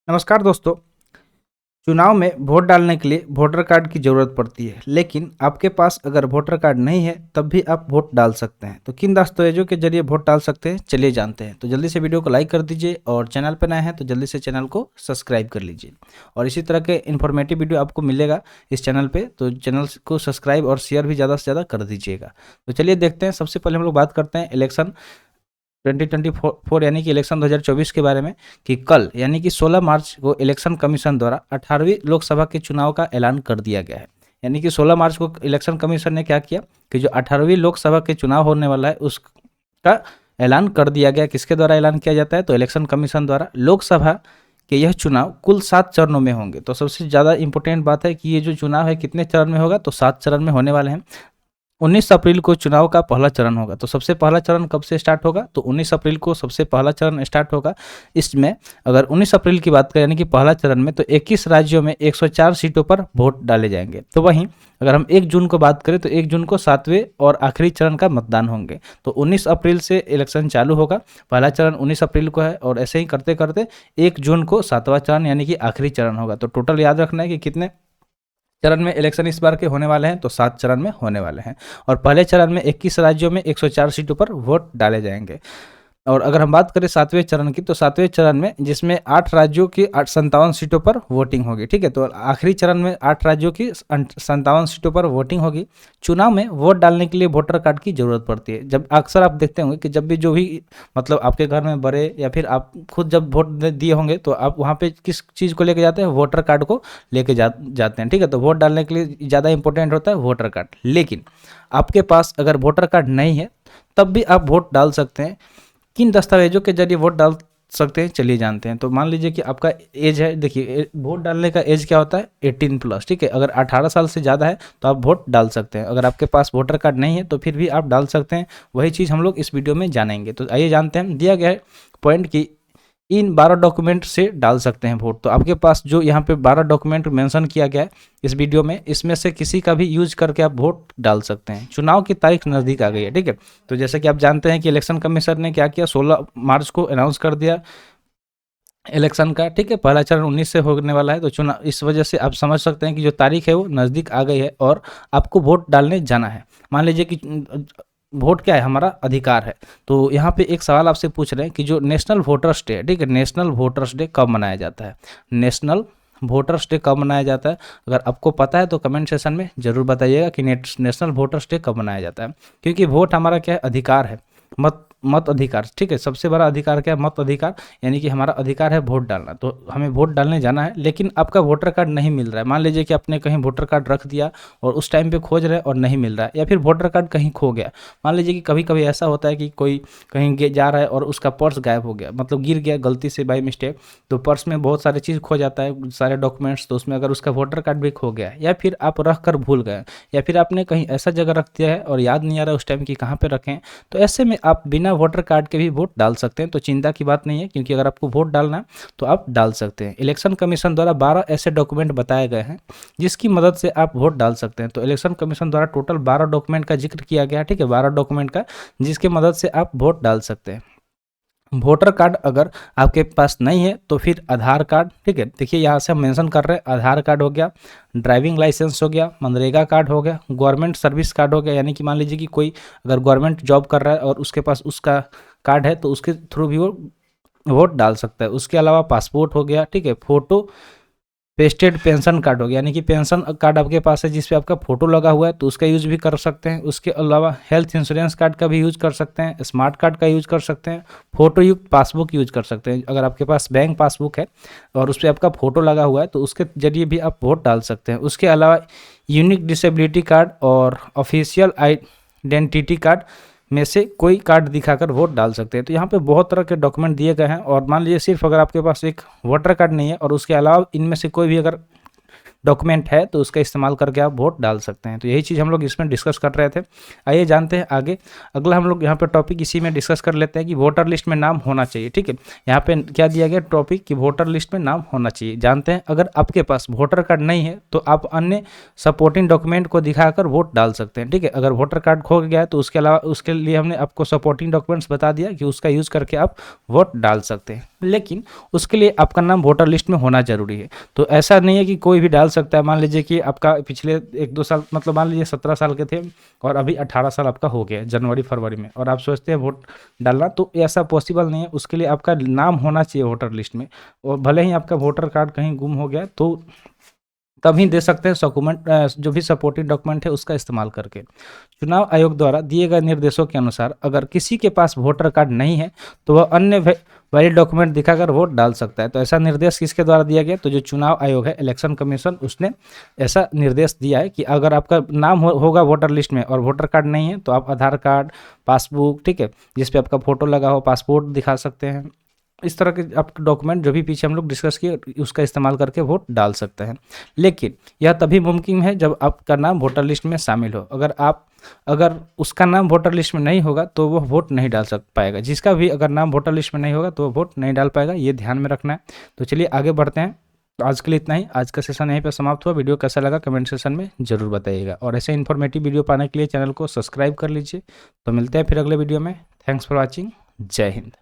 नमस्कार दोस्तों। चुनाव में वोट डालने के लिए वोटर कार्ड की ज़रूरत पड़ती है, लेकिन आपके पास अगर वोटर कार्ड नहीं है तब भी आप वोट डाल सकते हैं। तो किन दस्तावेजों के जरिए वोट डाल सकते हैं, चलिए जानते हैं। तो जल्दी से वीडियो को लाइक कर दीजिए और चैनल पर नए हैं तो जल्दी से चैनल को सब्सक्राइब कर लीजिए। और इसी तरह के इन्फॉर्मेटिव वीडियो आपको मिलेगा इस चैनल पर, तो चैनल को सब्सक्राइब और शेयर भी ज़्यादा से ज़्यादा कर दीजिएगा। तो चलिए देखते हैं। सबसे पहले हम लोग बात करते हैं इलेक्शन 2024 यानी कि इलेक्शन 2024 के बारे में, कि कल यानी कि 16 मार्च को इलेक्शन कमीशन द्वारा 18वीं लोकसभा के चुनाव का ऐलान कर दिया गया है। यानी कि 16 मार्च को इलेक्शन कमीशन ने क्या किया कि जो 18वीं लोकसभा के चुनाव होने वाला है उसका ऐलान कर दिया गया। किसके द्वारा ऐलान किया जाता है? तो इलेक्शन कमीशन द्वारा। लोकसभा के यह चुनाव कुल 7 चरणों में होंगे। तो सबसे ज़्यादा इंपॉर्टेंट बात है कि ये जो चुनाव है कितने चरण में होगा? तो 7 चरण में होने वाले हैं। 19 अप्रैल को चुनाव का पहला चरण होगा। तो सबसे पहला चरण कब से स्टार्ट होगा? तो 19 अप्रैल को सबसे पहला चरण स्टार्ट होगा। इसमें अगर 19 अप्रैल की बात करें यानी कि पहला चरण में, तो 21 राज्यों में 104 सीटों पर वोट डाले जाएंगे। तो वहीं अगर हम 1 जून को बात करें तो 1 जून को 7वें और आखिरी चरण का मतदान होंगे। तो 19 अप्रैल से इलेक्शन चालू होगा। पहला चरण 19 अप्रैल को है और ऐसे ही करते करते 1 जून को 7वां चरण यानी कि आखिरी चरण होगा। तो टोटल याद रखना है कि कितने चरण में इलेक्शन इस बार के होने वाले हैं? तो 7 चरण में होने वाले हैं। और पहले चरण में 21 राज्यों में 104 सीटों पर वोट डाले जाएंगे। और अगर हम बात करें 7वें चरण की, तो 7वें चरण में जिसमें 8 राज्यों की 57 सीटों पर वोटिंग होगी। ठीक है, तो आखिरी चरण में 8 राज्यों की 57 सीटों पर वोटिंग होगी। चुनाव में वोट डालने के लिए वोटर कार्ड की ज़रूरत पड़ती है। जब अक्सर आप देखते होंगे कि जब भी जो भी मतलब आपके घर में बड़े या फिर आप खुद जब वोट दिए होंगे तो आप वहाँ पे किस चीज़ को लेके जाते हैं? वोटर कार्ड को लेके जाते हैं। ठीक है, तो वोट डालने के लिए ज़्यादा इंपॉर्टेंट होता है वोटर कार्ड। लेकिन आपके पास अगर वोटर कार्ड नहीं है तब भी आप वोट डाल सकते हैं। किन दस्तावेजों के जरिए वोट डाल सकते हैं, चलिए जानते हैं। तो मान लीजिए कि आपका एज है, देखिए वोट डालने का एज क्या होता है? 18+। ठीक है, अगर 18 साल से ज़्यादा है तो आप वोट डाल सकते हैं। अगर आपके पास वोटर कार्ड नहीं है तो फिर भी आप डाल सकते हैं। वही चीज़ हम लोग इस वीडियो में जानेंगे। तो आइए जानते हैं। दिया गया है पॉइंट की इन 12 डॉक्यूमेंट से डाल सकते हैं वोट। तो आपके पास जो यहाँ पे 12 डॉक्यूमेंट मेंशन किया गया है इस वीडियो में, इसमें से किसी का भी यूज करके आप वोट डाल सकते हैं। चुनाव की तारीख नज़दीक आ गई है। ठीक है, तो जैसे कि आप जानते हैं कि इलेक्शन कमीशन ने क्या किया, 16 मार्च को अनाउंस कर दिया इलेक्शन का। ठीक है, पहला चरण 19 से होने वाला है। तो चुनाव, इस वजह से आप समझ सकते हैं कि जो तारीख है वो नज़दीक आ गई है और आपको वोट डालने जाना है। मान लीजिए कि वोट क्या है? हमारा अधिकार है। तो यहाँ पे एक सवाल आपसे पूछ रहे हैं कि जो नेशनल वोटर्स डे है, ठीक है, नेशनल वोटर्स डे कब मनाया जाता है? नेशनल वोटर्स डे कब मनाया जाता है? अगर आपको पता है तो कमेंट सेशन में ज़रूर बताइएगा कि नेशनल वोटर्स डे कब मनाया जाता है। क्योंकि वोट हमारा क्या है? अधिकार है, मत अधिकार। ठीक है, सबसे बड़ा अधिकार क्या है? मत अधिकार, यानी कि हमारा अधिकार है वोट डालना। तो हमें वोट डालने जाना है, लेकिन आपका वोटर कार्ड नहीं मिल रहा है। मान लीजिए कि आपने कहीं वोटर कार्ड रख दिया और उस टाइम पे खोज रहे हैं और नहीं मिल रहा है, या फिर वोटर कार्ड कहीं खो गया। मान लीजिए कि कभी कभी ऐसा होता है कि कोई कहीं जा रहा है और उसका पर्स गायब हो गया, मतलब गिर गया गलती से बाई मिस्टेक। तो पर्स में बहुत सारी चीज़ खो जाता है, सारे डॉक्यूमेंट्स। तो उसमें अगर उसका वोटर कार्ड भी खो गया, या फिर आप रख कर भूल गए, या फिर आपने कहीं ऐसा जगह रख दिया है और याद नहीं आ रहा उस टाइम कि कहाँ पर रखें, तो ऐसे में आप बिना वोटर कार्ड के भी वोट डाल सकते हैं। तो चिंता की बात नहीं है, क्योंकि अगर आपको वोट डालना है तो आप डाल सकते हैं। इलेक्शन कमीशन द्वारा 12 ऐसे डॉक्यूमेंट बताए गए हैं जिसकी मदद से आप वोट डाल सकते हैं। तो इलेक्शन कमीशन द्वारा टोटल 12 डॉक्यूमेंट का जिक्र किया गया है। ठीक है, 12 डॉक्यूमेंट का जिसकी मदद से आप वोट डाल सकते हैं। वोटर कार्ड अगर आपके पास नहीं है तो फिर आधार कार्ड। ठीक है, देखिए यहाँ से हम मेंशन कर रहे हैं, आधार कार्ड हो गया, ड्राइविंग लाइसेंस हो गया, मनरेगा कार्ड हो गया, गवर्नमेंट सर्विस कार्ड हो गया। यानी कि मान लीजिए कि कोई अगर गवर्नमेंट जॉब कर रहा है और उसके पास उसका कार्ड है तो उसके थ्रू भी वो वोट डाल सकता है। उसके अलावा पासपोर्ट हो गया। ठीक है, फोटो पेस्टेड पेंशन कार्ड हो गया, यानी कि पेंशन कार्ड आपके पास है जिस पे आपका फोटो लगा हुआ है तो उसका यूज़ भी कर सकते हैं। उसके अलावा हेल्थ इंश्योरेंस कार्ड का भी यूज़ कर सकते हैं, स्मार्ट कार्ड का यूज़ कर सकते हैं, फोटो युक्त पासबुक यूज़ कर सकते हैं। अगर आपके पास बैंक पासबुक है और उस पर आपका फोटो लगा हुआ है तो उसके जरिए भी आप वोट डाल सकते हैं। उसके अलावा यूनिक डिसेबिलिटी कार्ड और ऑफिशियल आइडेंटिटी कार्ड में से कोई कार्ड दिखाकर वोट डाल सकते हैं। तो यहाँ पे बहुत तरह के डॉक्यूमेंट दिए गए हैं। और मान लीजिए सिर्फ अगर आपके पास एक वोटर कार्ड नहीं है और उसके अलावा इनमें से कोई भी अगर डॉक्यूमेंट है तो उसका इस्तेमाल करके आप वोट डाल सकते हैं। तो यही चीज़ हम लोग इसमें डिस्कस कर रहे थे। आइए जानते हैं आगे। अगला हम लोग यहाँ पे टॉपिक इसी में डिस्कस कर लेते हैं कि वोटर लिस्ट में नाम होना चाहिए। ठीक है, यहाँ पे क्या दिया गया टॉपिक कि वोटर लिस्ट में नाम होना चाहिए। जानते हैं, अगर आपके पास वोटर कार्ड नहीं है तो आप अन्य सपोर्टिंग डॉक्यूमेंट को दिखाकर वोट डाल सकते हैं। ठीक है, अगर वोटर कार्ड खो गया है तो उसके अलावा उसके लिए हमने आपको सपोर्टिंग डॉक्यूमेंट्स बता दिया कि उसका यूज़ करके आप वोट डाल सकते हैं। लेकिन उसके लिए आपका नाम वोटर लिस्ट में होना ज़रूरी है। तो ऐसा नहीं है कि कोई भी डाल सकता है। मान लीजिए कि आपका पिछले 1-2 साल, मतलब मान लीजिए 17 साल के थे और अभी 18 साल आपका हो गया है जनवरी-फरवरी में, और आप सोचते हैं वोट डालना, तो ऐसा पॉसिबल नहीं है। उसके लिए आपका नाम होना चाहिए वोटर लिस्ट में, और भले ही आपका वोटर कार्ड कहीं गुम हो गया तो तभी दे सकते हैं डॉक्यूमेंट, जो भी सपोर्टिंग डॉक्यूमेंट है उसका इस्तेमाल करके। चुनाव आयोग द्वारा दिए गए निर्देशों के अनुसार अगर किसी के पास वोटर कार्ड नहीं है तो वह अन्य वैलिड डॉक्यूमेंट दिखाकर वोट डाल सकता है। तो ऐसा निर्देश किसके द्वारा दिया गया? तो जो चुनाव आयोग है, इलेक्शन कमीशन, उसने ऐसा निर्देश दिया है कि अगर आपका नाम होगा वोटर लिस्ट में और वोटर कार्ड नहीं है तो आप आधार कार्ड, पासबुक, ठीक है, जिस पे आपका फोटो लगा हो, पासपोर्ट दिखा सकते हैं। इस तरह के आप डॉक्यूमेंट जो भी पीछे हम लोग डिस्कस किए उसका इस्तेमाल करके वोट डाल सकते हैं। लेकिन यह तभी मुमकिन है जब आपका नाम वोटर लिस्ट में शामिल हो। अगर उसका नाम वोटर लिस्ट में नहीं होगा तो वह वोट नहीं डाल पाएगा। जिसका भी अगर नाम वोटर लिस्ट में नहीं होगा तो वह वोट नहीं डाल पाएगा, ये ध्यान में रखना है। तो चलिए आगे बढ़ते हैं। तो आज के लिए इतना ही। आज का सेशन यहीं पर समाप्त हुआ। वीडियो कैसा लगा कमेंट सेशन में ज़रूर बताइएगा, और ऐसे इन्फॉर्मेटिव वीडियो पाने के लिए चैनल को सब्सक्राइब कर लीजिए। तो मिलते हैं फिर अगले वीडियो में। Thanks for watching. जय हिंद।